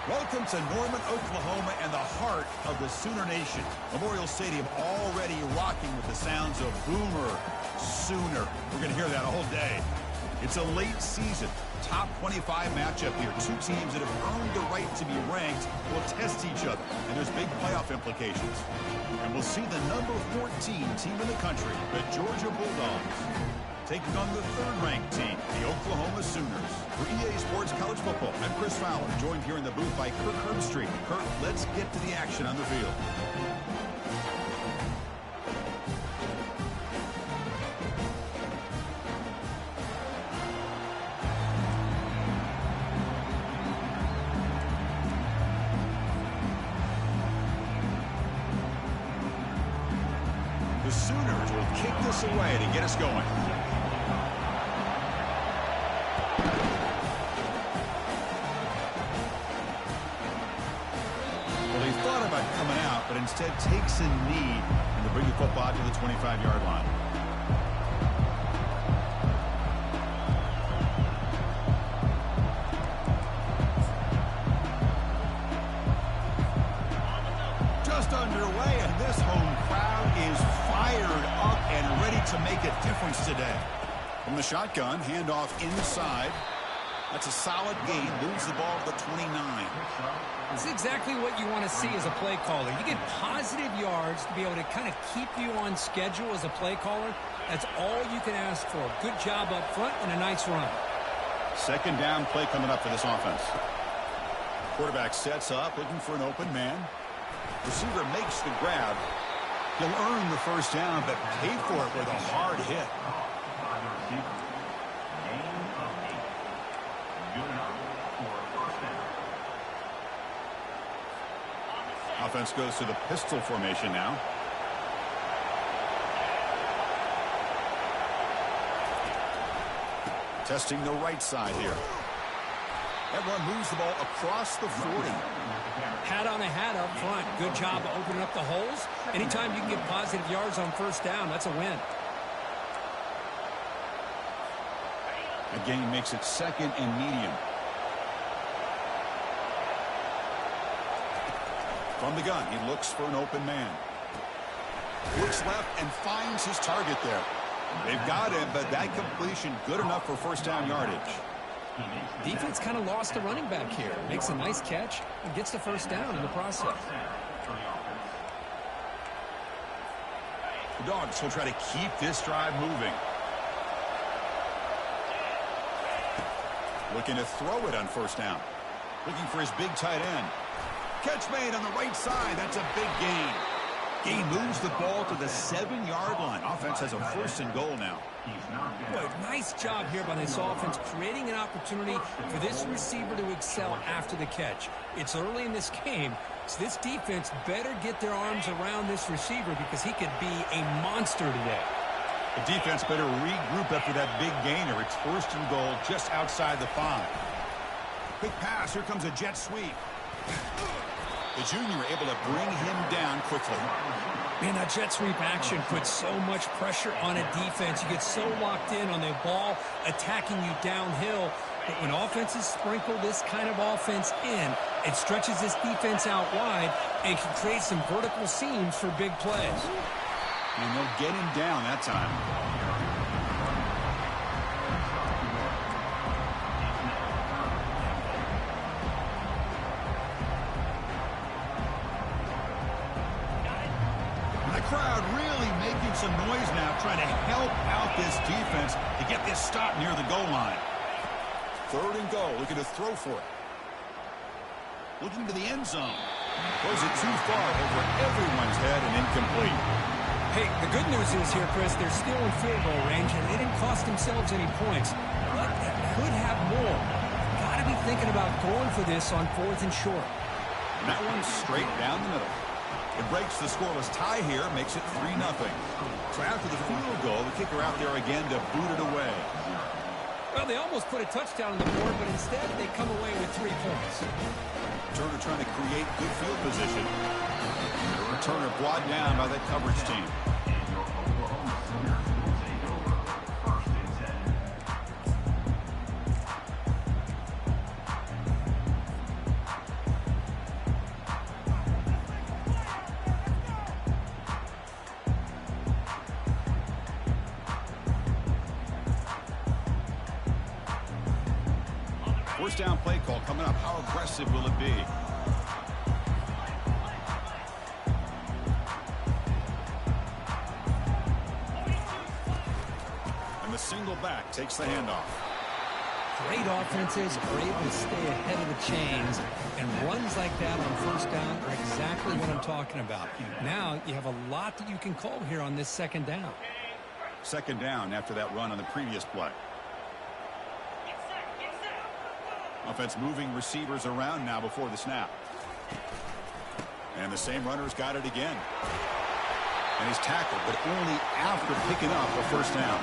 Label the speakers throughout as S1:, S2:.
S1: Welcome to Norman, Oklahoma, and the heart of the Sooner Nation. Memorial Stadium already rocking with the sounds of Boomer Sooner. We're going to hear that all day. It's a late season, top 25 matchup here. Two teams that have earned the right to be ranked will test each other, and there's big playoff implications. And we'll see the number 14 team in the country, the Georgia Bulldogs, taking on the third-ranked team, the Oklahoma Sooners. For EA Sports College Football, I'm Chris Fowler, joined here in the booth by Kirk Herbstreit. Kirk, let's get to the action on the field. The Sooners will kick this away to get us going. Coming out, but instead takes a knee and to bring the football to the 25-yard line. Just underway, and this home crowd is fired up and ready to make a difference today. From the shotgun, handoff inside. That's a solid gain. Moves the ball to the 29.
S2: This is exactly what you want to see as a play caller. You get positive yards to be able to kind of keep you on schedule as a play caller. That's all you can ask for. Good job up front and a nice run.
S1: Second down play coming up for this offense. Quarterback sets up, looking for an open man. Receiver makes the grab. He'll earn the first down, but pay for it with a hard hit. Offense goes to the pistol formation now. Testing the right side here. That run moves the ball across the 40.
S2: Hat on a hat up front. Good job of opening up the holes. Anytime you can get positive yards on first down, that's a win.
S1: A gain makes it second and medium. From the gun, he looks for an open man. Looks left and finds his target there. They've got him, but that completion good enough for first down yardage.
S2: Defense kind of lost the running back here. Makes a nice catch and gets the first down in the process.
S1: The Dogs will try to keep this drive moving. Looking to throw it on first down. Looking for his big tight end. Catch made on the right side. That's a big gain. Gain moves the ball to the 7-yard line. Offense has a first and goal now.
S2: Boy, nice job here by this offense, creating an opportunity for this receiver to excel after the catch. It's early in this game, so this defense better get their arms around this receiver because he could be a monster today.
S1: The defense better regroup after that big gainer. It's first and goal just outside the 5. Quick pass. Here comes a jet sweep. The junior able to bring him down quickly.
S2: Man, that jet sweep action puts so much pressure on a defense. You get so locked in on the ball attacking you downhill. But when offenses sprinkle this kind of offense in, it stretches this defense out wide and can create some vertical seams for big plays.
S1: And they'll get him down that time. Crowd really making some noise now, trying to help out this defense to get this stop near the goal line. Third and goal, looking to throw for it. Looking to the end zone. Throws it too far over everyone's head and incomplete.
S2: Hey, the good news is here, Chris, they're still in field goal range, and they didn't cost themselves any points. But they could have more. Got to be thinking about going for this on 4th and short.
S1: And that one's straight down the middle. It breaks the scoreless tie here, makes it 3-0. So after the field goal, the kicker out there again to boot it away.
S2: Well, they almost put a touchdown on the board, but instead they come away with 3 points.
S1: Turner trying to create good field position. Turner brought down by that coverage team. First down play call coming up. How aggressive will it be? And the single back takes the handoff.
S2: Great offenses are able to stay ahead of the chains, and runs like that on first down are exactly what I'm talking about. Now you have a lot that you can call here on this second down.
S1: Second down after that run on the previous play. Offense moving receivers around now before the snap. And the same runner's got it again. And he's tackled, but only after picking up a first down.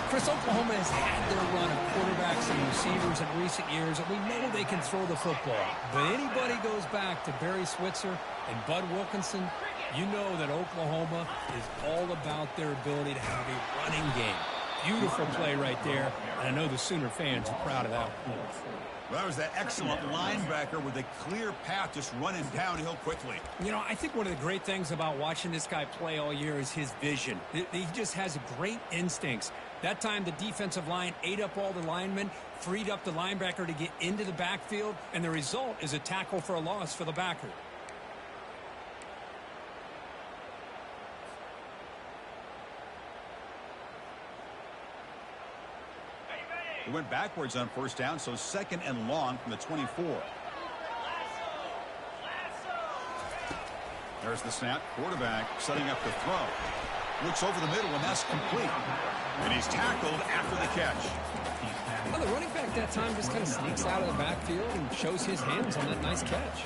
S2: Chris, Oklahoma has had their run of quarterbacks and receivers in recent years, and we know they can throw the football. But anybody goes back to Barry Switzer and Bud Wilkinson, you know that Oklahoma is all about their ability to have a running game. Beautiful play right there, and I know the Sooner fans are proud of that one.
S1: Well, that was that excellent linebacker with a clear path just running downhill quickly.
S2: You know, I think one of the great things about watching this guy play all year is his vision. He just has great instincts. That time the defensive line ate up all the linemen, freed up the linebacker to get into the backfield, and the result is a tackle for a loss for the backer.
S1: He went backwards on first down, so second and long from the 24. There's the snap. Quarterback setting up the throw. Looks over the middle, and that's complete. And he's tackled after the catch.
S2: Well, the running back that time just kind of sneaks out of the backfield and shows his hands on that nice catch.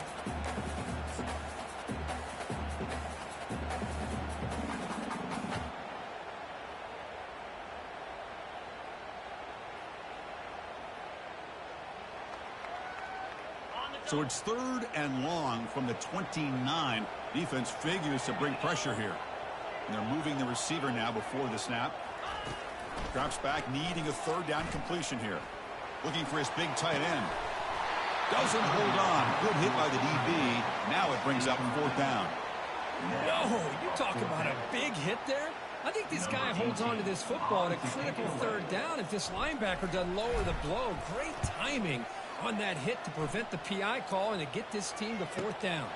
S1: So it's third and long from the 29. Defense figures to bring pressure here. And they're moving the receiver now before the snap. Drops back, needing a third down completion here. Looking for his big tight end. Doesn't hold on. Good hit by the DB. Now it brings up fourth down.
S2: Whoa, you talk about a big hit there? I think this guy holds on to this football at a critical third down if this linebacker doesn't lower the blow. Great timing on that hit to prevent the PI call and to get this team to fourth down.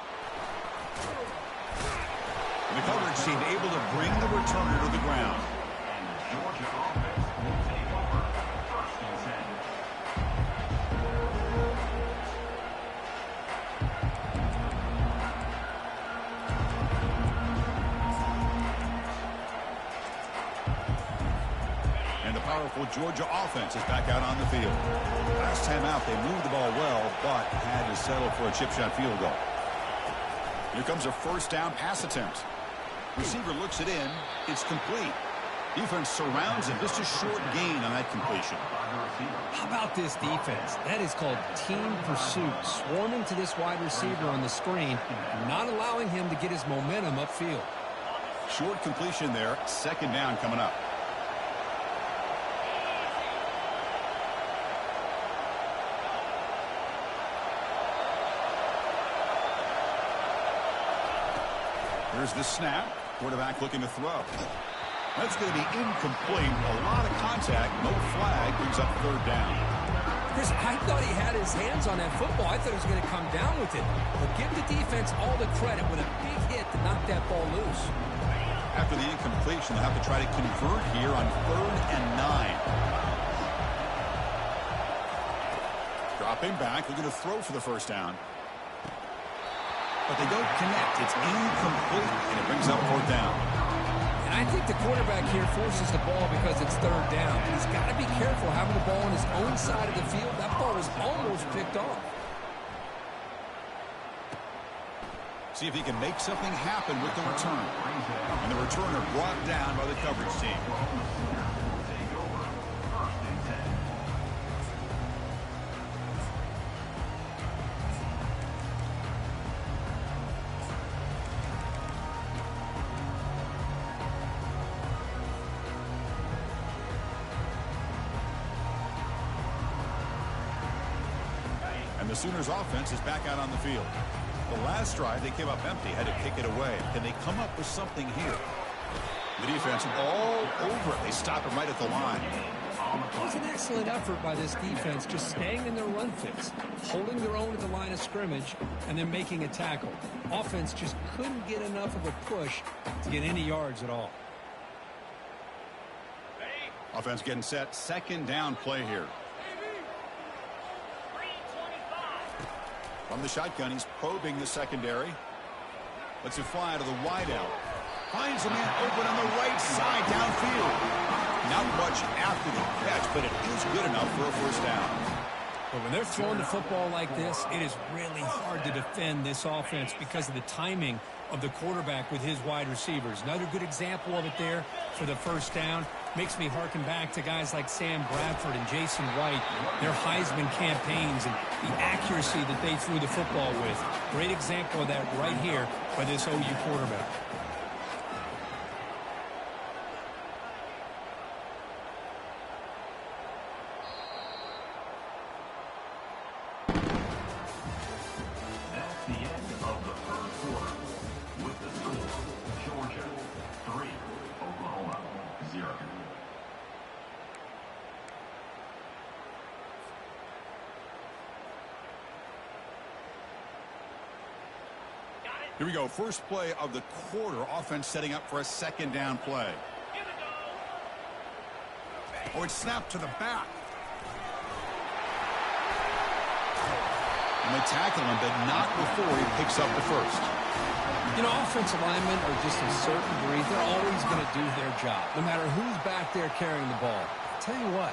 S1: The coverage team able to bring the returner to the ground. And the powerful Georgia offense is back out on the field. Last time out, they moved the ball well, but had to settle for a chip shot field goal. Here comes a first down pass attempt. Receiver looks it in. It's complete. Defense surrounds him. Just a short gain on that completion.
S2: How about this defense? That is called team pursuit. Swarming to this wide receiver on the screen, not allowing him to get his momentum upfield.
S1: Short completion there. Second down coming up. Here's the snap. Quarterback looking to throw. That's going to be incomplete. A lot of contact. No flag. Brings up third down.
S2: Chris, I thought he had his hands on that football. I thought he was going to come down with it. But give the defense all the credit with a big hit to knock that ball loose.
S1: After the incompletion, they'll have to try to convert here on 3rd and 9. Dropping back. Looking to throw for the first down. But they don't connect. It's incomplete, and it brings up fourth down.
S2: And I think the quarterback here forces the ball because it's third down. He's got to be careful having the ball on his own side of the field. That ball was almost picked off.
S1: See if he can make something happen with the return. And the returner brought down by the coverage team. The Sooners offense is back out on the field. The last drive, they came up empty, had to kick it away. Can they come up with something here? The defense all over it. They stop him right at the line.
S2: It was an excellent effort by this defense, just staying in their run fits, holding their own at the line of scrimmage, and then making a tackle. Offense just couldn't get enough of a push to get any yards at all.
S1: Offense getting set. Second down play here. From the shotgun, he's probing the secondary. Lets it fly to the wideout. Finds a man open on the right side downfield. Not much after the catch, but it is good enough for a first down.
S2: But when they're throwing the football like this, it is really hard to defend this offense because of the timing of the quarterback with his wide receivers. Another good example of it there for the first down. Makes me harken back to guys like Sam Bradford and Jason White, their Heisman campaigns and the accuracy that they threw the football with. Great example of that right here by this OU quarterback.
S1: Here we go. First play of the quarter. Offense setting up for a second down play. Oh, it's snapped to the back. And they tackle him, but not before he picks up the first.
S2: You know, offensive linemen are just a certain breed. They're always going to do their job, no matter who's back there carrying the ball. I'll tell you what,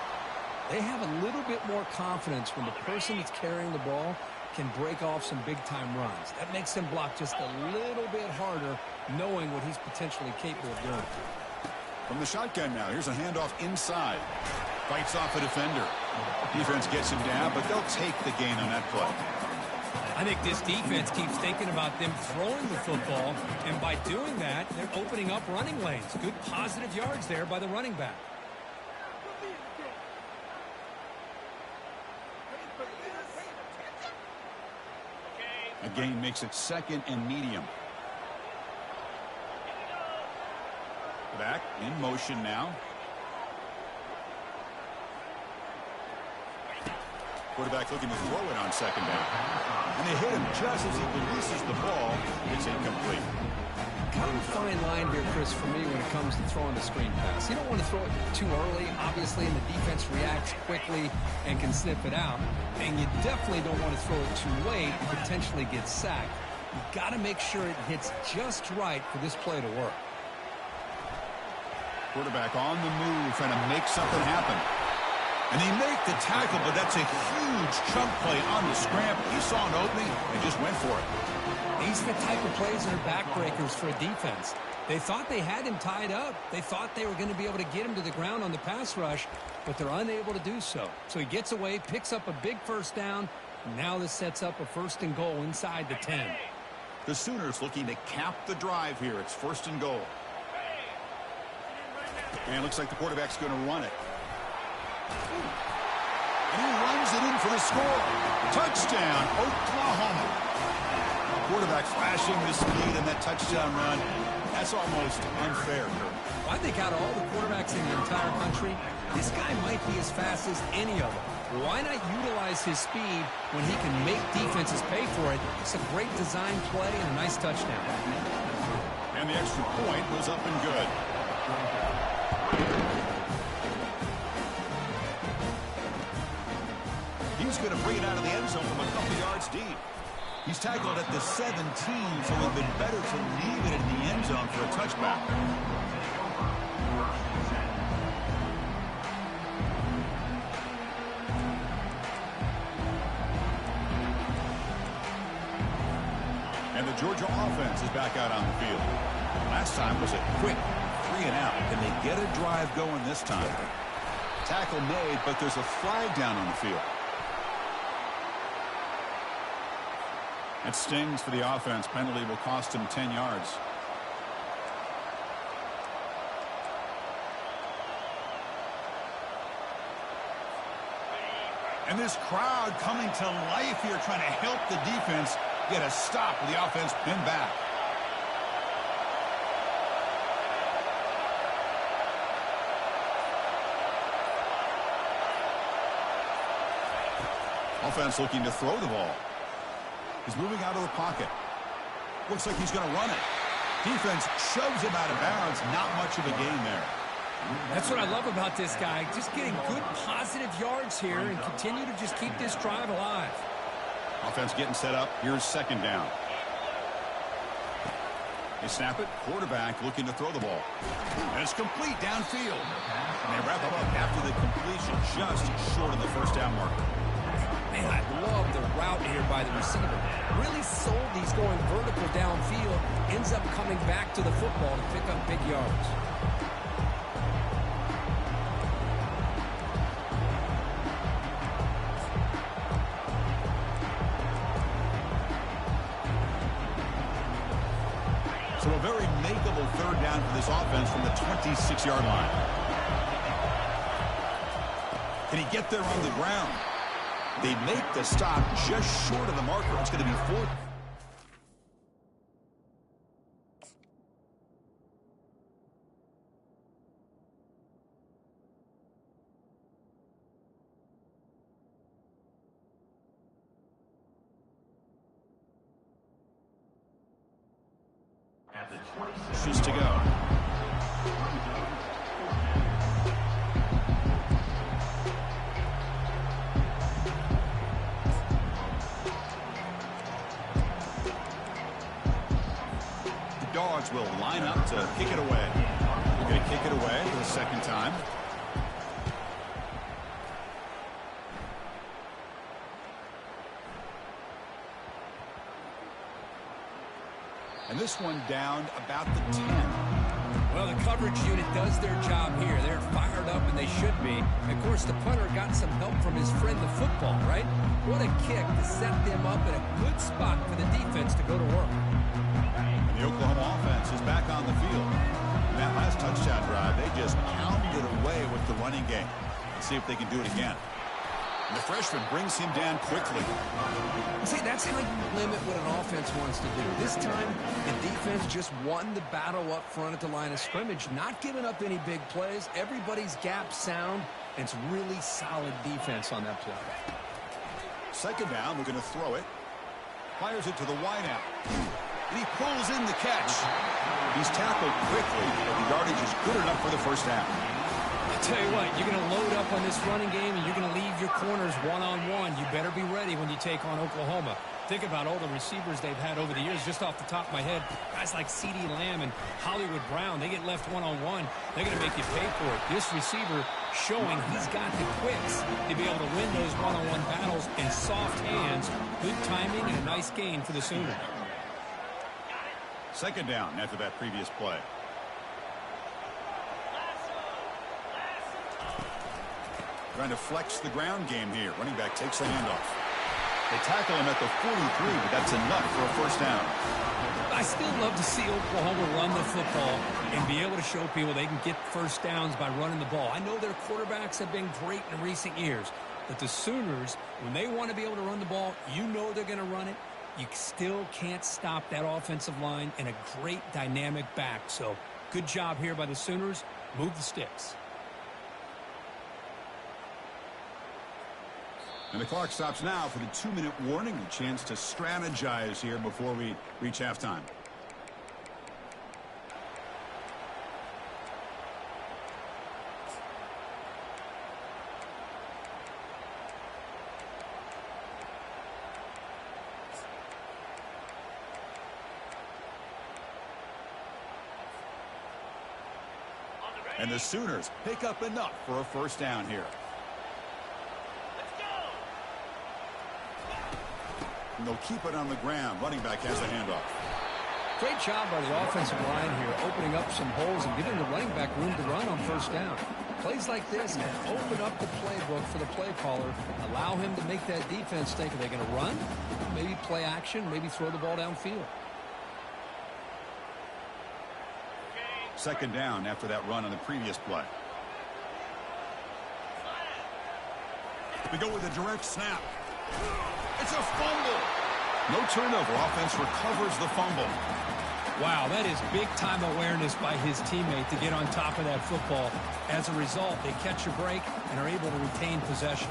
S2: they have a little bit more confidence when the person that's carrying the ball can break off some big-time runs. That makes him block just a little bit harder, knowing what he's potentially capable of doing.
S1: From the shotgun now, here's a handoff inside. Fights off a defender. Defense gets him down, but they'll take the gain on that play.
S2: I think this defense keeps thinking about them throwing the football, and by doing that, they're opening up running lanes. Good positive yards there by the running back.
S1: A gain makes it second and medium. Back in motion now. Quarterback looking to throw it on second down. And they hit him just as he releases the ball. It's incomplete.
S2: Kind of a fine line here, Chris, for me when it comes to throwing the screen pass. You don't want to throw it too early, obviously, and the defense reacts quickly and can sniff it out. And you definitely don't want to throw it too late and potentially get sacked. You've got to make sure it hits just right for this play to work.
S1: Quarterback on the move, trying to make something happen. And they make the tackle, but that's a huge chunk play on the scramble. He saw an opening and just went for it.
S2: These are the type of plays that are backbreakers for a defense. They thought they had him tied up. They thought they were going to be able to get him to the ground on the pass rush, but they're unable to do so. So he gets away, picks up a big first down. Now this sets up a first and goal inside the 10.
S1: The Sooners looking to cap the drive here. It's first and goal. And it looks like the quarterback's going to run it. And he runs it in for the score. Touchdown, Oklahoma. Quarterback flashing the speed in that touchdown run. That's almost unfair.
S2: I think out of all the quarterbacks in the entire country, this guy might be as fast as any of them. Why not utilize his speed when he can make defenses pay for it? It's a great design play and a nice touchdown.
S1: And the extra point was up and good. He's going to bring it out of the end zone from a couple yards deep. He's tackled at the 17, so it would have been better to leave it in the end zone for a touchback. And the Georgia offense is back out on the field. Last time was a quick 3 and out. Can they get a drive going this time? Tackle made, but there's a flag down on the field. It stings for the offense. Penalty will cost him 10 yards. And this crowd coming to life here, trying to help the defense get a stop with the offense pinned back. Offense looking to throw the ball. He's moving out of the pocket. Looks like he's going to run it. Defense shoves him out of bounds. Not much of a gain there.
S2: That's what I love about this guy. Just getting good positive yards here and continue to just keep this drive alive.
S1: Offense getting set up. Here's second down. They snap it. Quarterback looking to throw the ball. And it's complete downfield. And they wrap it up after the completion, just short of the first down marker.
S2: Man, I love the route here by the receiver. Really sold these going vertical downfield. Ends up coming back to the football to pick up big yards.
S1: So a very makeable third down for this offense from the 26-yard line. Can he get there on the ground? They make the stop just short of the marker. It's going to be fourth. Just to go. The Dogs will line up to kick it away. They're going to kick it away for the second time. And this one down about the 10.
S2: Well, the coverage unit does their job here. They're fired up, and they should be. Of course, the punter got some help from his friend, the football, right? What a kick to set them up in a good spot for the defense to go to work.
S1: And the Oklahoma offense is back on the field. In that last touchdown drive, they just pounded away with the running game. Let's see if they can do it again. And the freshman brings him down quickly.
S2: See, that's how you limit what an offense wants to do. This time, the defense just won the battle up front at the line of scrimmage, not giving up any big plays. Everybody's gap sound, and it's really solid defense on that play.
S1: Second down, we're going to throw it. Fires it to the wideout. And he pulls in the catch. He's tackled quickly, but the yardage is good enough for the first down.
S2: I tell you what, you're going to load up on this running game, and you're going to leave your corners one-on-one. You better be ready when you take on Oklahoma. Think about all the receivers they've had over the years. Just off the top of my head, guys like CeeDee Lamb and Hollywood Brown, they get left one-on-one. They're going to make you pay for it. This receiver showing he's got the quicks to be able to win those one-on-one battles in soft hands. Good timing and a nice gain for the Sooners.
S1: Second down after that previous play. Trying to flex the ground game here. Running back takes the handoff. They tackle him at the 43, but that's enough for a first down.
S2: I still love to see Oklahoma run the football and be able to show people they can get first downs by running the ball. I know their quarterbacks have been great in recent years, but the Sooners, when they want to be able to run the ball, you know they're going to run it. You still can't stop that offensive line and a great dynamic back. So good job here by the Sooners. Move the sticks.
S1: And the clock stops now for the 2-minute warning. A chance to strategize here before we reach halftime. And the Sooners pick up enough for a first down here. And they'll keep it on the ground. Running back has the handoff.
S2: Great job by the offensive line here, opening up some holes and giving the running back room to run on first down. Plays like this can open up the playbook for the play caller, allow him to make that defense think, are they going to run? Maybe play action, maybe throw the ball downfield.
S1: Second down after that run on the previous play. We go with a direct snap. It's a fumble. No turnover. Offense recovers the fumble.
S2: Wow, that is big-time awareness by his teammate to get on top of that football. As a result, they catch a break and are able to retain possession.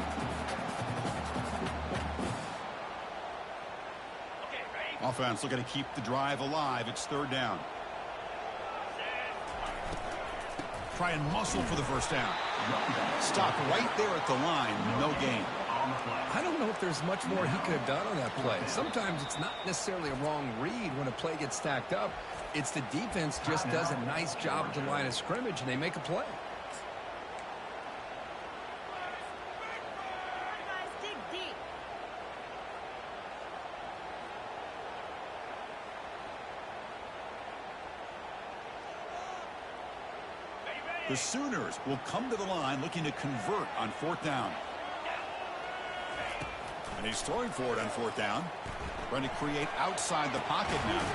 S1: Offense looking to keep the drive alive. It's third down. Try and muscle for the first down. Stop right there at the line. No gain.
S2: I don't know if there's much more he could have done on that play. Sometimes it's not necessarily a wrong read when a play gets stacked up. It's the defense just does a nice job at the line of scrimmage, and they make a play.
S1: The Sooners will come to the line looking to convert on fourth down. And he's throwing for it on fourth down. Trying to create outside the pocket now.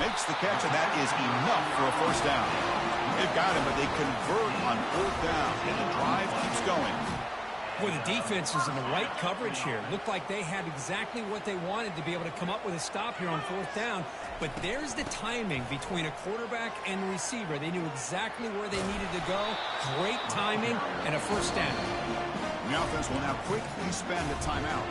S1: Makes the catch, and that is enough for a first down. They've got him, but they convert on fourth down, and the drive keeps going.
S2: Boy, the defense is in the right coverage here. Looked like they had exactly what they wanted to be able to come up with a stop here on fourth down. But there's the timing between a quarterback and the receiver. They knew exactly where they needed to go. Great timing and a first down.
S1: The offense will now quickly spend a timeout.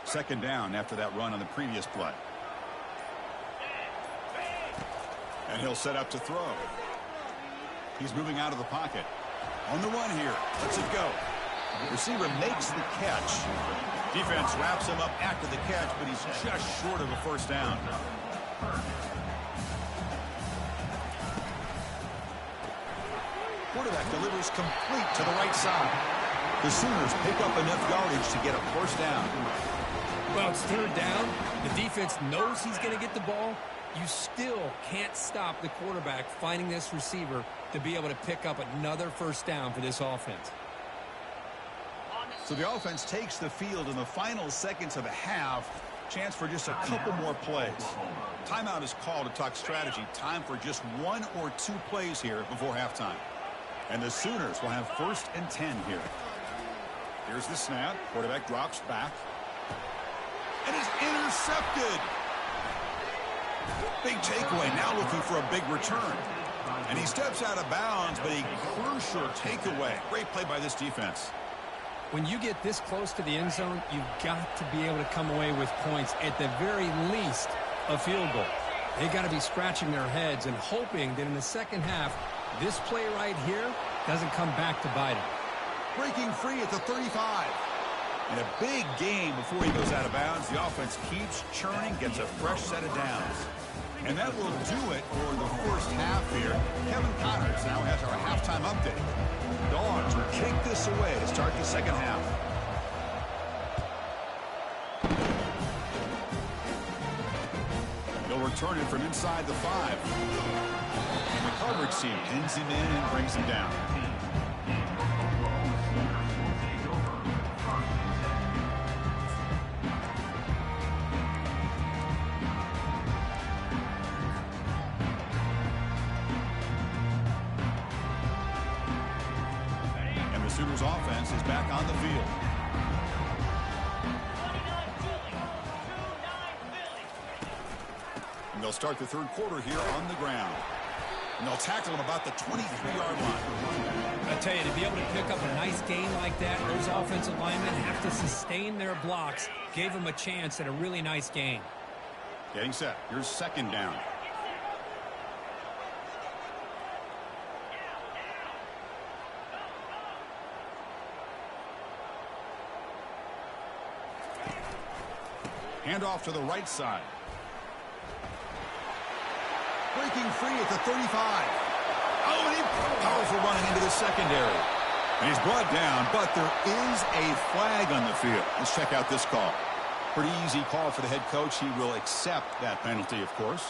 S1: Second down after that run on the previous play. And he'll set up to throw. He's moving out of the pocket. On the run here. Lets it go. Receiver makes the catch. Defense wraps him up after the catch, but he's just short of a first down. Quarterback delivers complete to the right side. The Sooners pick up enough yardage to get a first down.
S2: Well, it's third down. The defense knows he's going to get the ball. You still can't stop the quarterback finding this receiver to be able to pick up another first down for this offense.
S1: So the offense takes the field in the final seconds of the half. Chance for just a couple more plays. Timeout is called to talk strategy. Time for just one or two plays here before halftime. And the Sooners will have 1st and 10 here. Here's the snap. Quarterback drops back. And is intercepted. Big takeaway. Now looking for a big return. And he steps out of bounds, but a crucial takeaway. Great play by this defense.
S2: When you get this close to the end zone, you've got to be able to come away with points. At the very least, a field goal. They got to be scratching their heads and hoping that in the second half, this play right here doesn't come back to bite him.
S1: Breaking free at the 35. And a big game before he goes out of bounds. The offense keeps churning, gets a fresh set of downs. And that will do it for the first half here. Kevin Connors now has our halftime update. Dogs will kick this away to start the second half. They'll return it from inside the 5. And the coverage team pins him in and brings him down. Sooners offense is back on the field. And they'll start the third quarter here on the ground. And they'll tackle him about the 23-yard line.
S2: I tell you, to be able to pick up a nice gain like that, those offensive linemen have to sustain their blocks. Gave them a chance at a really nice gain.
S1: Getting set. Here's second down. Handoff to the right side. Breaking free at the 35. Oh, and he powerful running into the secondary. And he's brought down, but there is a flag on the field. Let's check out this call. Pretty easy call for the head coach. He will accept that penalty, of course.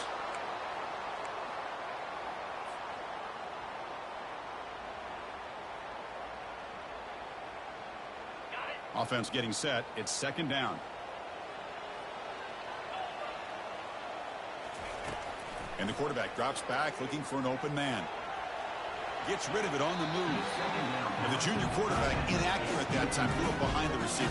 S1: Offense getting set. It's second down. And the quarterback drops back looking for an open man. Gets rid of it on the move. And the junior quarterback inaccurate that time. Threw it behind the receiver.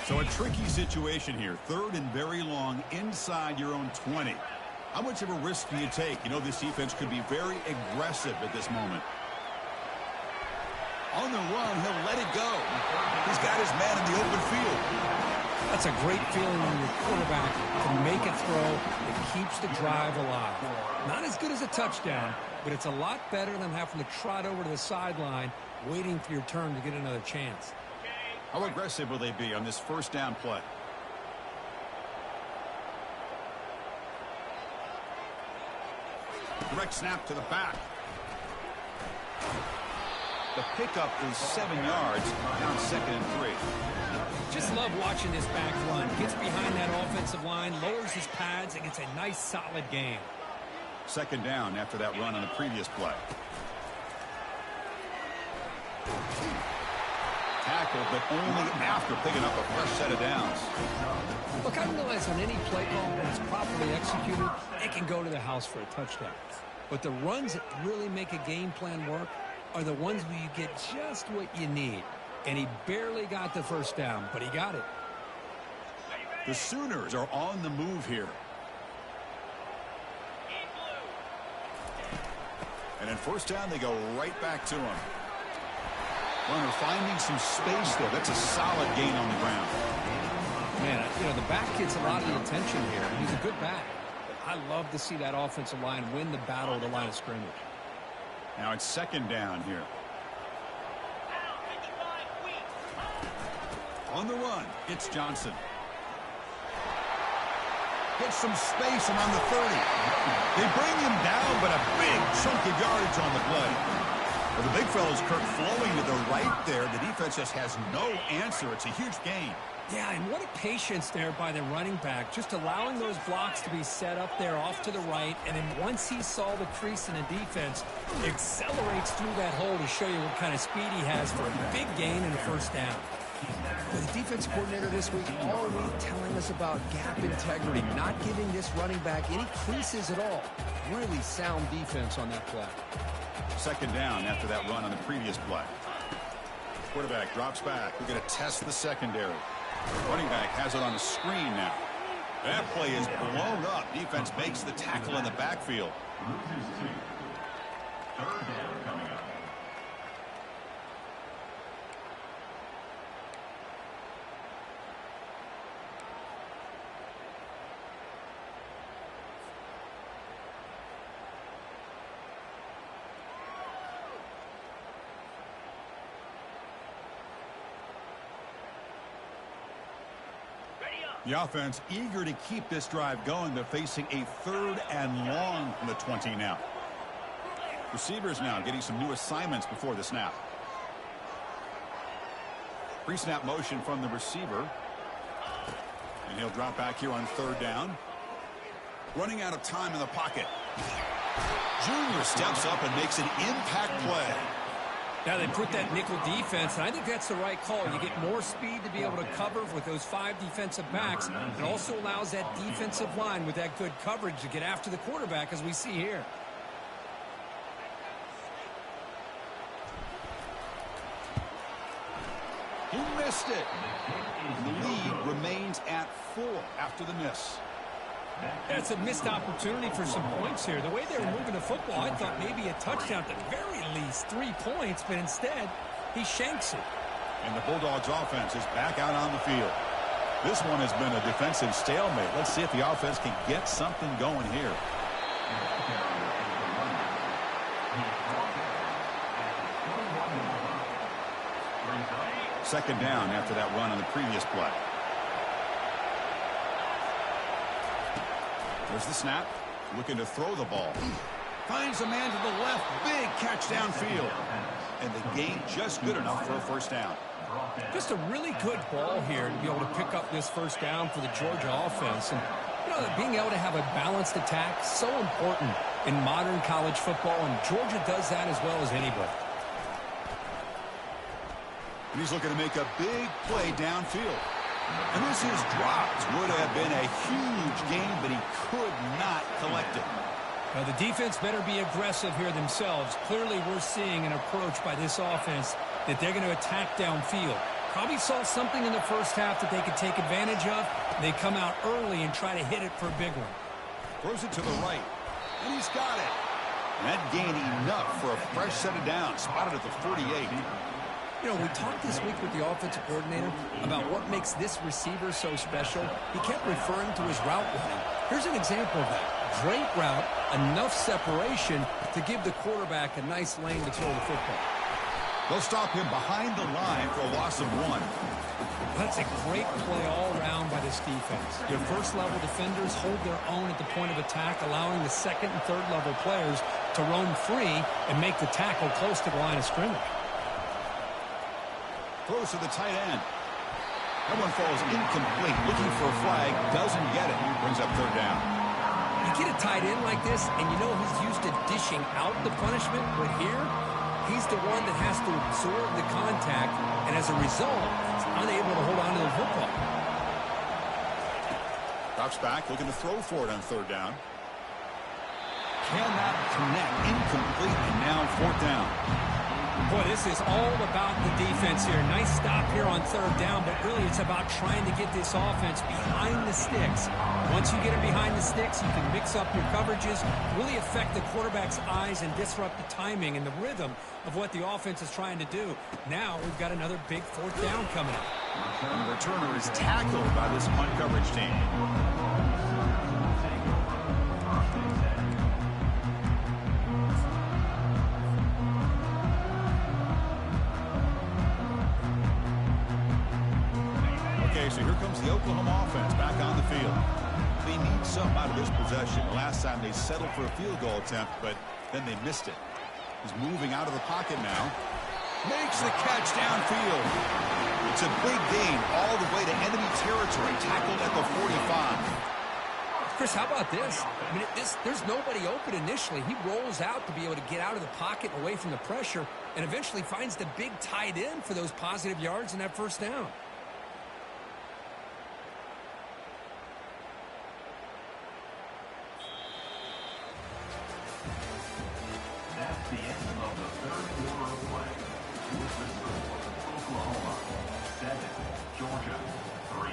S1: So a tricky situation here. Third and very long inside your own 20. How much of a risk do you take? You know, this defense could be very aggressive at this moment. On the run, he'll let it go. He's got his man in the open field.
S2: That's a great feeling when your quarterback can make a throw that keeps the drive alive. Not as good as a touchdown, but it's a lot better than having to trot over to the sideline, waiting for your turn to get another chance.
S1: How aggressive will they be on this first down play? Direct snap to the back. The pickup is 7 yards, down 2nd and 3.
S2: Just love watching this back run. Gets behind that offensive line, lowers his pads, and gets a nice solid gain.
S1: 2nd down after that run on the previous play. Tackled, but only after picking up a fresh set of downs.
S2: Look, I realize on any play call, when it's properly executed, it can go to the house for a touchdown. But the runs that really make a game plan work are the ones where you get just what you need. And he barely got the first down, but he got it.
S1: The Sooners are on the move here. And in first down, they go right back to him. Runner finding some space there. That's a solid gain on the ground.
S2: Man, you know, the back gets a lot of the attention here. He's a good back. But I love to see that offensive line win the battle of the line of scrimmage.
S1: Now it's 2nd down here. On the run, it's Johnson. Gets some space and on the 30. They bring him down, but a big chunk of yardage on the play. Well, the big fellow's Kirk flowing to the right there. The defense just has no answer. It's a huge gain.
S2: Yeah, and what a patience there by the running back, just allowing those blocks to be set up there off to the right, and then once he saw the crease in the defense, accelerates through that hole to show you what kind of speed he has for a big gain and a first down. Well, the defense coordinator this week all week telling us about gap integrity, not giving this running back any creases at all. Really sound defense on that play.
S1: 2nd down after that run on the previous play. Quarterback drops back. We're going to test the secondary. Running back has it on the screen now. That play is blown up. Defense makes the tackle in the backfield. 3rd down coming up. The offense eager to keep this drive going, but facing a 3rd and long from the 20 now. Receivers now getting some new assignments before the snap. Pre-snap motion from the receiver. And he'll drop back here on 3rd down. Running out of time in the pocket. Junior steps up and makes an impact play.
S2: Now they put that nickel defense, and I think that's the right call. You get more speed to be able to cover with those 5 defensive backs. It also allows that defensive line with that good coverage to get after the quarterback, as we see here.
S1: He missed it. And the lead remains at 4 after the miss.
S2: That's a missed opportunity for some points here. The way they were moving the football, I thought maybe a touchdown, at the very least 3 points, but instead he shanks it.
S1: And the Bulldogs offense is back out on the field. This one has been a defensive stalemate. Let's see if the offense can get something going here. 2nd down after that run on the previous play. There's the snap. Looking to throw the ball. Finds a man to the left. Big catch downfield. And the gain just good enough for a first down.
S2: Just a really good ball here to be able to pick up this first down for the Georgia offense. And You know, being able to have a balanced attack, so important in modern college football, and Georgia does that as well as anybody.
S1: And he's looking to make a big play downfield. And this is dropped. Would have been a huge gain, but he could not collect it.
S2: Now, the defense better be aggressive here themselves. Clearly, we're seeing an approach by this offense that they're going to attack downfield. Probably saw something in the first half that they could take advantage of. They come out early and try to hit it for a big one.
S1: Throws it to the right, and he's got it. And that gained enough for a fresh set of downs, spotted at the 48.
S2: You know, we talked this week with the offensive coordinator about what makes this receiver so special. He kept referring to his route running. Here's an example of that. Great route, enough separation to give the quarterback a nice lane to throw the football.
S1: They'll stop him behind the line for a loss of 1.
S2: That's a great play all around by this defense. Your first-level defenders hold their own at the point of attack, allowing the second and third-level players to roam free and make the tackle close to the line of scrimmage.
S1: Throws to the tight end. That one falls incomplete. Looking for a flag. Doesn't get it. Brings up third down.
S2: You get a tight end like this, and you know he's used to dishing out the punishment. But here, he's the one that has to absorb the contact, and as a result, he's unable to hold on to the football.
S1: Drops back, looking to throw for it on third down. Cannot connect. Incomplete, and now fourth down.
S2: Boy, this is all about the defense here. Nice stop here on third down, but really it's about trying to get this offense behind the sticks. Once you get it behind the sticks, you can mix up your coverages, really affect the quarterback's eyes and disrupt the timing and the rhythm of what the offense is trying to do. Now we've got another big fourth down coming up.
S1: And the returner is tackled by this punt coverage team. So here comes the Oklahoma offense back on the field. They need something out of this possession. Last time they settled for a field goal attempt, but then they missed it. He's moving out of the pocket now. Makes the catch downfield. It's a big gain all the way to enemy territory. Tackled at the 45.
S2: Chris, how about this? I mean, there's nobody open initially. He rolls out to be able to get out of the pocket away from the pressure and eventually finds the big tight end for those positive yards in that first down.
S3: The end of the third quarter of play. With the score, Oklahoma 7, Georgia 3.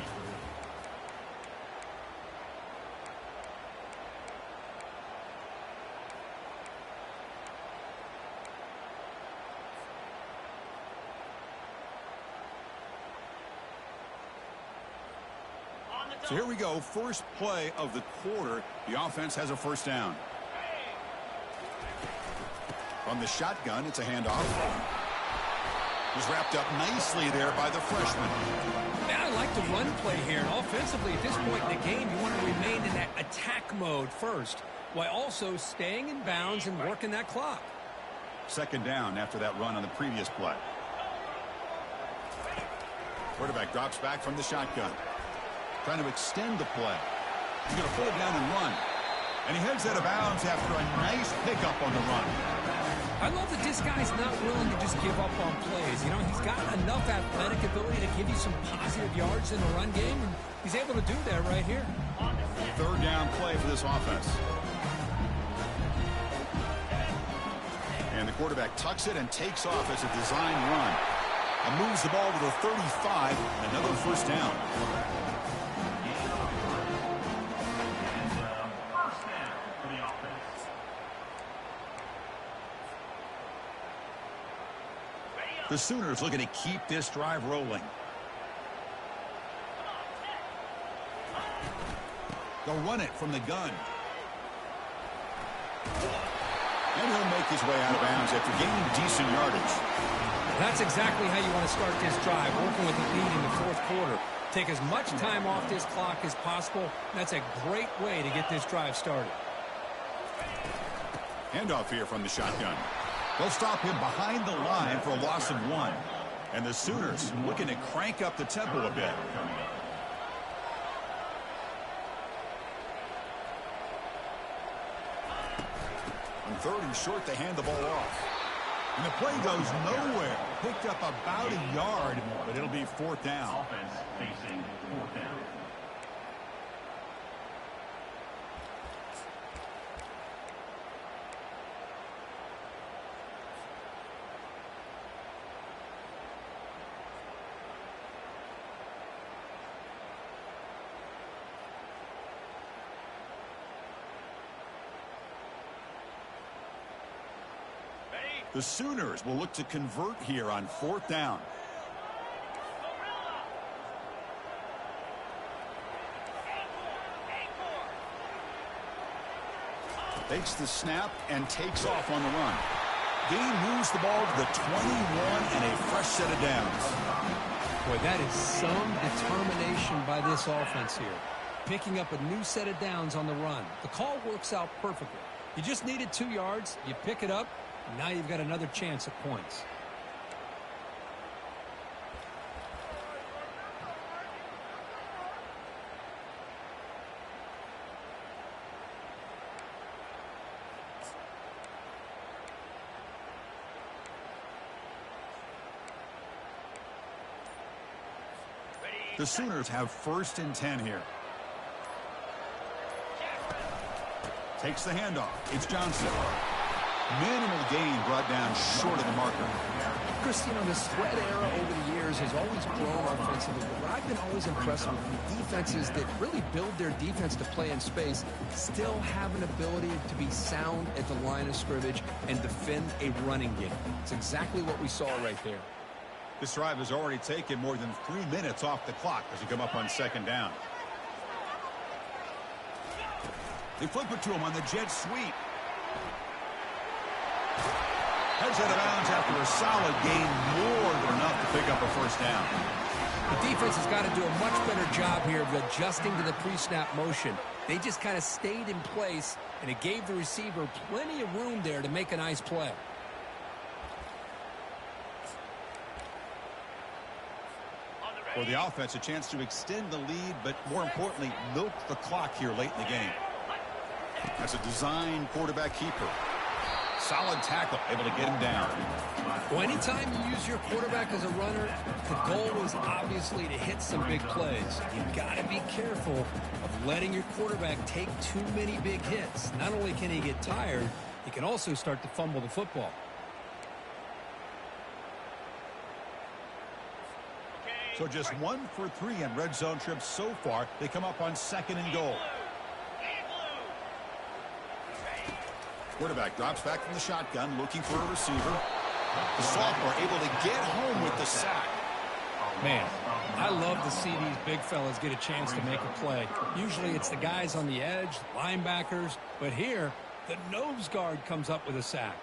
S1: So here we go. First play of the quarter. The offense has a first down. From the shotgun, it's a handoff. Was wrapped up nicely there by the freshman.
S2: Man, I like the run play here. And offensively, at this point in the game, you want to remain in that attack mode first, while also staying in bounds and working that clock.
S1: Second down after that run on the previous play. Quarterback drops back from the shotgun. Trying to extend the play. He's going to pull it down and run. And he heads out of bounds after a nice pickup on the run.
S2: I love that this guy's not willing to just give up on plays. You know, he's got enough athletic ability to give you some positive yards in the run game, and he's able to do that right here.
S1: Third down play for this offense. And the quarterback tucks it and takes off as a design run. And moves the ball to the 35, and another first down. The Sooners looking to keep this drive rolling. They'll run it from the gun. And he'll make his way out of bounds after gaining decent yardage.
S2: That's exactly how you want to start this drive, working with the lead in the fourth quarter. Take as much time off this clock as possible. That's a great way to get this drive started.
S1: Handoff here from the shotgun. They'll stop him behind the line for a loss of 1. And the Sooners looking to crank up the tempo a bit. 3rd and short, they hand the ball off. And the play goes nowhere. Picked up about a yard, but it'll be 4th down.
S3: Offense facing 4th down.
S1: The Sooners will look to convert here on 4th down. Takes the snap and takes off on the run. Gain moves the ball to the 21 and a fresh set of downs.
S2: Boy, that is some determination by this offense here. Picking up a new set of downs on the run. The call works out perfectly. You just needed 2 yards. You pick it up. Now you've got another chance at points.
S1: The Sooners have 1st and 10 here. Takes the handoff. It's Johnson. Minimal gain brought down short of the marker.
S2: Chris, you know, the spread era over the years has always grown offensively, but I've been always impressed with defenses that really build their defense to play in space, still have an ability to be sound at the line of scrimmage and defend a running game. It's exactly what we saw right there.
S1: This drive has already taken more than 3 minutes off the clock as we come up on 2nd down. They flip it to him on the jet sweep. Heads out of bounds after a solid gain, more than enough to pick up a 1st down.
S2: The defense has got to do a much better job here of adjusting to the pre-snap motion. They just kind of stayed in place, and it gave the receiver plenty of room there to make a nice play.
S1: For the offense, a chance to extend the lead, but more importantly, milk the clock here late in the game. That's a design quarterback keeper. Solid tackle, able to get him down.
S2: Well, anytime you use your quarterback as a runner, the goal is obviously to hit some big plays. You've got to be careful of letting your quarterback take too many big hits. Not only can he get tired, he can also start to fumble the football.
S1: So just 1 for 3 in red zone trips so far. They come up on 2nd and goal. Quarterback drops back from the shotgun, looking for a receiver. The sophomore able to get home with the sack.
S2: Man, I love to see these big fellas get a chance to make a play. Usually it's the guys on the edge, linebackers, but here, the nose guard comes up with a sack.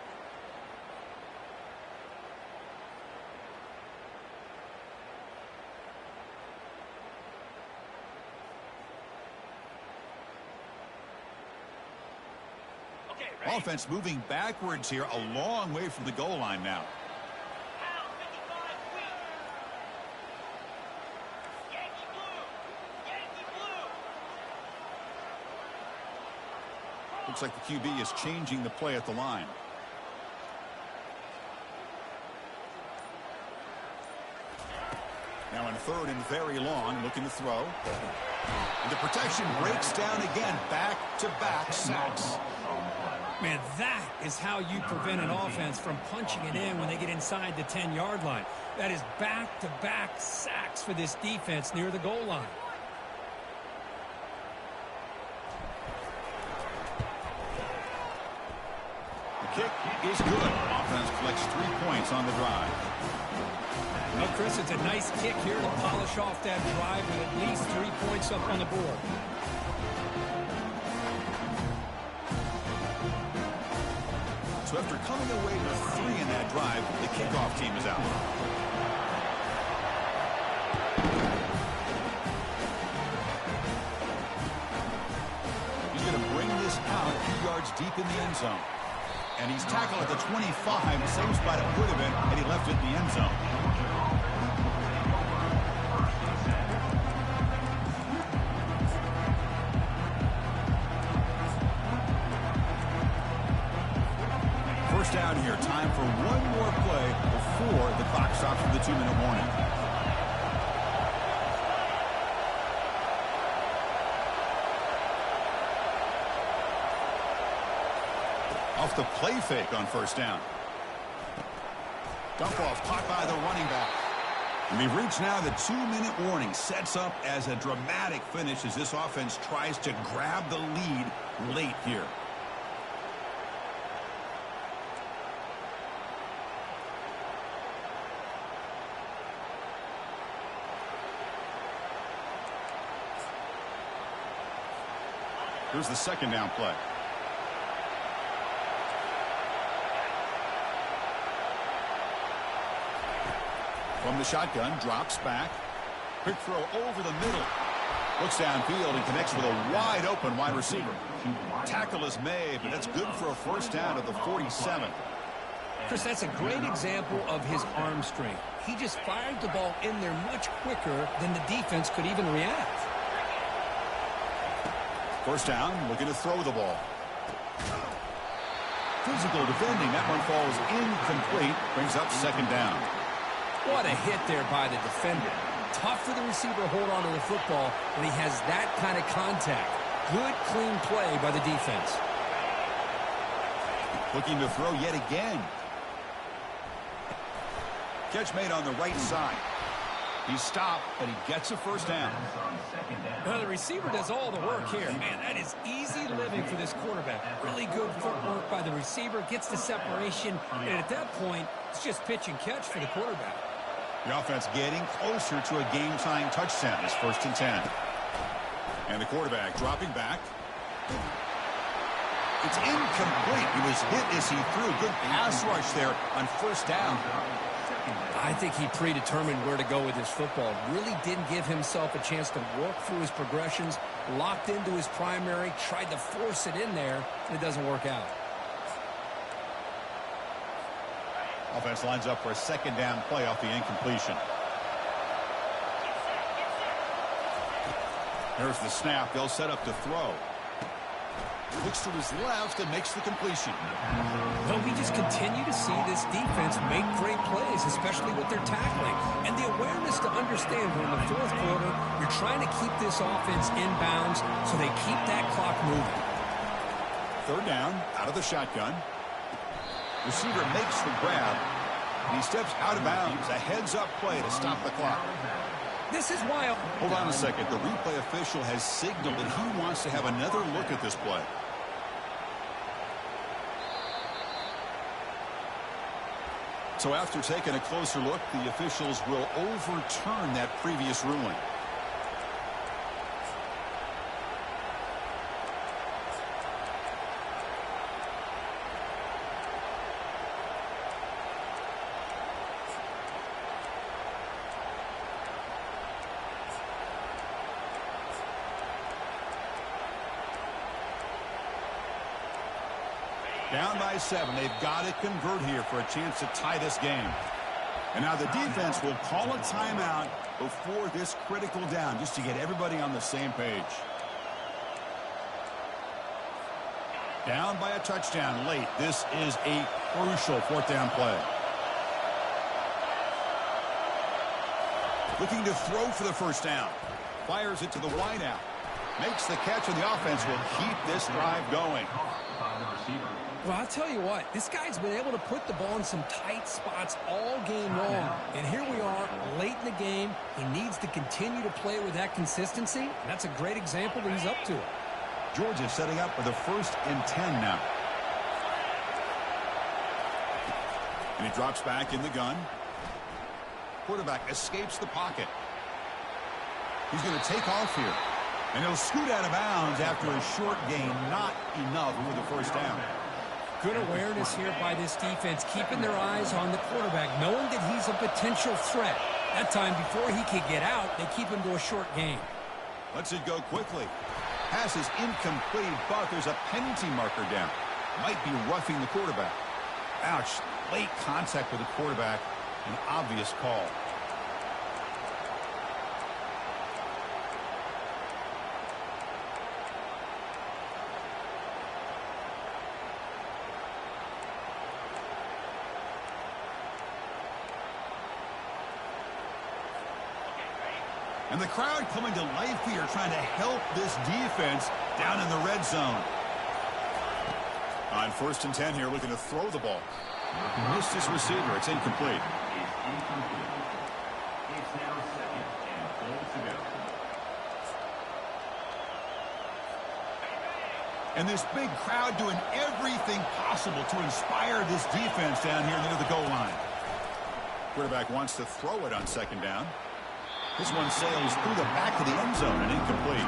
S1: Offense moving backwards here, a long way from the goal line now. Looks like the QB is changing the play at the line. Now in 3rd and very long, looking to throw. And the protection breaks down again, back-to-back sacks.
S2: Man, that is how you prevent an offense from punching it in when they get inside the 10-yard line. That is back-to-back sacks for this defense near the goal line.
S1: The kick is good. Offense collects 3 points on the drive.
S2: Well, Chris, it's a nice kick here to polish off that drive with at least 3 points up on the board.
S1: So after coming away with 3 in that drive, the kickoff team is out. He's going to bring this out a few yards deep in the end zone. And he's tackled at the 25, same spot it would have been, and he left it in the end zone. time for one more play before the clock stops for the 2-minute warning. Off the play fake on first down. Dump off caught by the running back. And we've reached now the 2-minute warning. Sets up as a dramatic finish as this offense tries to grab the lead late here. Here's the second down play. From the shotgun, drops back. Quick throw over the middle. Looks downfield and connects with a wide open wide receiver. Tackle is made, but that's good for a first down at the 47.
S2: Chris, that's a great example of his arm strength. He just fired the ball in there much quicker than the defense could even react.
S1: First down, looking to throw the ball. Physical defending. That one falls incomplete. Brings up second down.
S2: What a hit there by the defender. Tough for the receiver to hold on to the football when he has that kind of contact. Good, clean play by the defense.
S1: Looking to throw yet again. Catch made on the right side. He stopped, but he gets a first down.
S2: Well, the receiver does all the work here. Man, that is easy living for this quarterback. Really good footwork by the receiver. Gets the separation. And at that point, it's just pitch and catch for the quarterback.
S1: The offense getting closer to a game-tying touchdown. It's 1st and 10. And the quarterback dropping back. It's incomplete. He was hit as he threw. Good pass rush there on first down.
S2: I think he predetermined where to go with his football. Really didn't give himself a chance to work through his progressions. Locked into his primary. Tried to force it in there. And it doesn't work out.
S1: Offense lines up for a second down play off the incompletion. There's the snap. They'll set up to throw. Looks to his left and makes the completion.
S2: Well, we just continue to see this defense make great plays, especially with their tackling. And the awareness to understand we're in the fourth quarter, you're trying to keep this offense in bounds so they keep that clock moving.
S1: Third down, out of the shotgun. Receiver makes the grab, and he steps out of bounds. A heads-up play to stop the clock.
S2: This is why...
S1: Hold on a second. The replay official has signaled that he wants to have another look at this play. So after taking a closer look, the officials will overturn that previous ruling. Down by 7. They've got to convert here for a chance to tie this game. And now the defense will call a timeout before this critical down, just to get everybody on the same page. Down by a touchdown late. This is a crucial fourth down play. Looking to throw for the first down. Fires it to the wideout. Makes the catch, and the offense will keep this drive going.
S2: Well, I'll tell you what, this guy's been able to put the ball in some tight spots all game long. And here we are, late in the game. He needs to continue to play with that consistency. And that's a great example that he's up to it.
S1: Georgia setting up for the 1st and 10 now. And he drops back in the gun. Quarterback escapes the pocket. He's going to take off here. And he'll scoot out of bounds after a short gain. Not enough for the first down.
S2: Good awareness here by this defense, keeping their eyes on the quarterback, knowing that he's a potential threat. That time, before he could get out, they keep him to a short gain.
S1: Lets it go quickly. Pass is incomplete, but there's a penalty marker down. Might be roughing the quarterback. Ouch. Late contact with the quarterback. An obvious call. And the crowd coming to life here, trying to help this defense down in the red zone. On 1st and 10 here, looking to throw the ball. Missed his receiver. It's incomplete.
S3: It's now 2nd and goal to go.
S1: And this big crowd doing everything possible to inspire this defense down here near the goal line. Quarterback wants to throw it on 2nd down. This one sails through the back of the end zone and incomplete.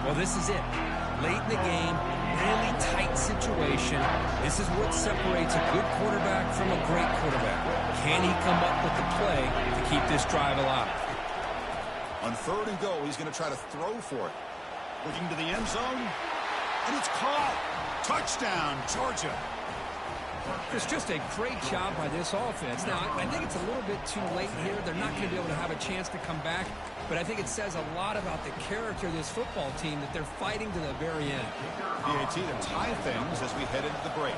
S2: Well, this is it. Late in the game, really tight situation. This is what separates a good quarterback from a great quarterback. Can he come up with the play to keep this drive alive?
S1: On 3rd and goal, he's going to try to throw for it. Looking to the end zone, and it's caught. Touchdown, Georgia.
S2: It's just a great job by this offense. Now, I think it's a little bit too late here. They're not going to be able to have a chance to come back, but I think it says a lot about the character of this football team that they're fighting to the very end.
S1: PAT to tie things as we head into the break.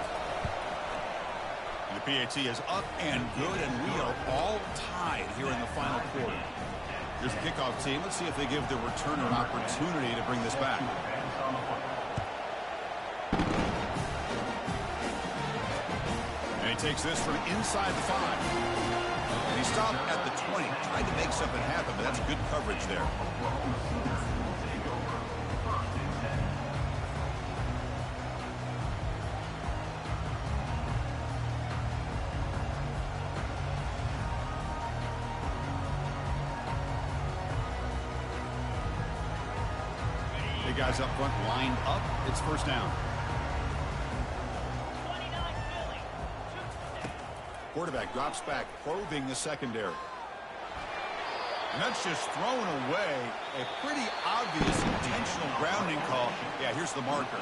S1: And the PAT is up and good, and we are all tied here in the final quarter. Here's the kickoff team. Let's see if they give the returner an opportunity to bring this back. And he takes this from inside the 5. And he stopped at the 20. Tried to make something happen, but that's good coverage there. Hey, guys up front lined up. It's 1st down. Quarterback drops back, probing the secondary. And that's just thrown away. A pretty obvious intentional grounding call. Yeah, here's the marker.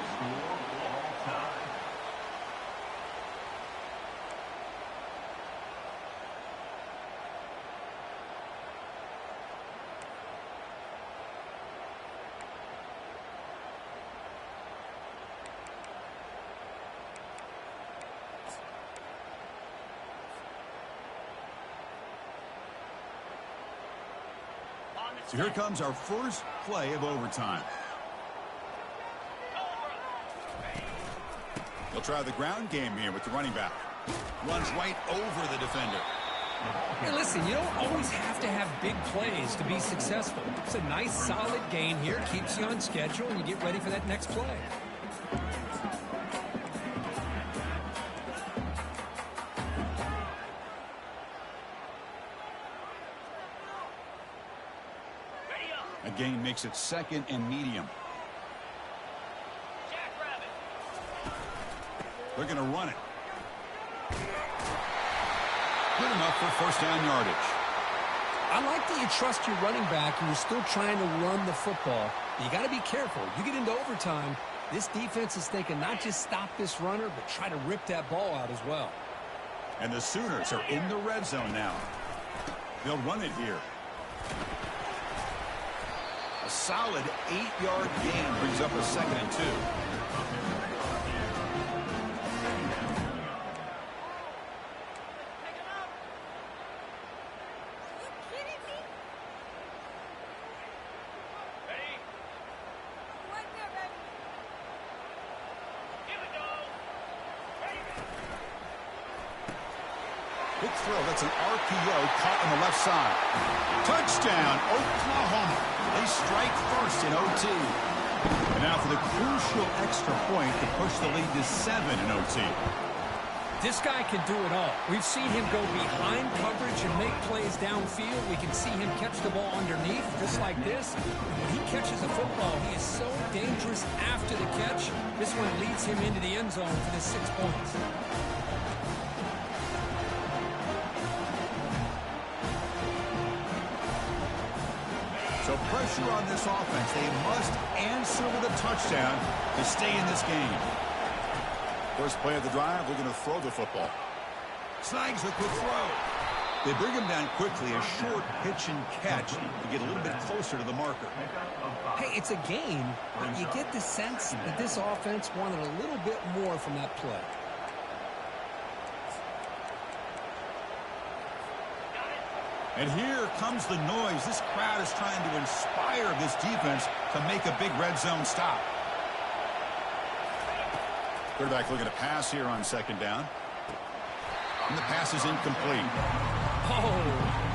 S1: So here comes our first play of overtime. They'll try the ground game here with the running back. Runs right over the defender.
S2: Hey, listen, you don't always have to have big plays to be successful. It's a nice, solid gain here. Keeps you on schedule, and you get ready for that next play.
S1: A gain makes it 2nd and medium. They're going to run it. Good enough for 1st down yardage.
S2: I like that you trust your running back and you're still trying to run the football. You got to be careful. You get into overtime, this defense is thinking not just stop this runner, but try to rip that ball out as well.
S1: And the Sooners are in the red zone now. They'll run it here. A solid 8-yard gain brings up a 2nd and 2. Big throw. That's an RPO caught on the left side. Touchdown, Oklahoma. They strike first in OT. And now for the crucial extra point to push the lead to 7 in OT.
S2: This guy can do it all. We've seen him go behind coverage and make plays downfield. We can see him catch the ball underneath, just like this. When he catches a football, he is so dangerous after the catch. This one leads him into the end zone for the 6 points.
S1: So pressure on this offense. They must answer with a touchdown to stay in this game. First play of the drive, they're going to throw the football. Snags a quick throw. They bring him down quickly, a short pitch and catch to get a little bit closer to the marker.
S2: Hey, it's a game, but you get the sense that this offense wanted a little bit more from that play.
S1: And here comes the noise. This crowd is trying to inspire this defense to make a big red zone stop. Quarterback looking to pass here on second down. And the pass is incomplete.
S2: Oh,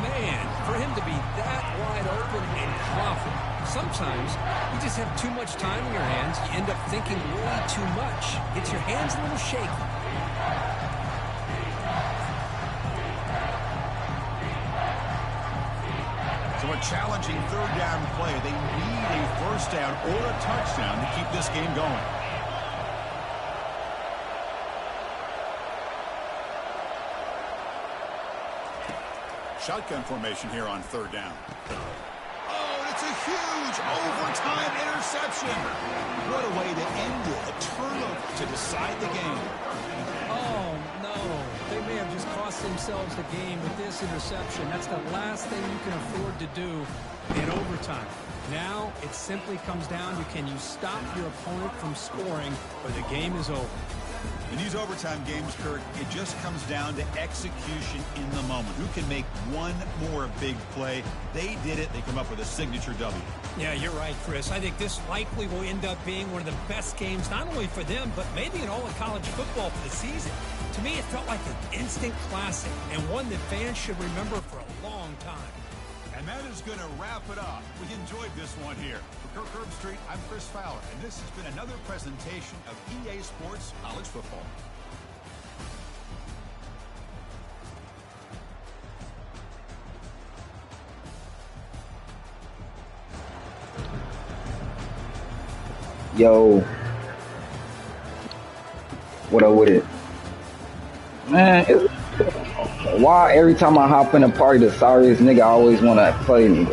S2: man, for him to be that wide open and drop it. Sometimes you just have too much time in your hands. You end up thinking way too much. Gets your hands a little shaky.
S1: So a challenging third down play. They need a first down or a touchdown to keep this game going. Shotgun formation here on third down. Oh, it's a huge overtime interception. What a way to end it. A turnover to decide the game.
S2: Oh, no. They may have just cost themselves the game with this interception. That's the last thing you can afford to do in overtime. Now it simply comes down to, can you stop your opponent from scoring, or the game is over.
S1: In these overtime games, Kirk, it just comes down to execution in the moment. Who can make one more big play? They did it. They come up with a signature W.
S2: Yeah, you're right, Chris. I think this likely will end up being one of the best games, not only for them, but maybe in all of college football for the season. To me, it felt like an instant classic, and one that fans should remember for a long time.
S1: And that is going to wrap it up. We enjoyed this one here. For Kirk Herbstreit, I'm Chris Fowler, and this has been another presentation of EA Sports College Football.
S4: Yo, what up with it? Man, why every time I hop in a party, the sorriest nigga always want to play me?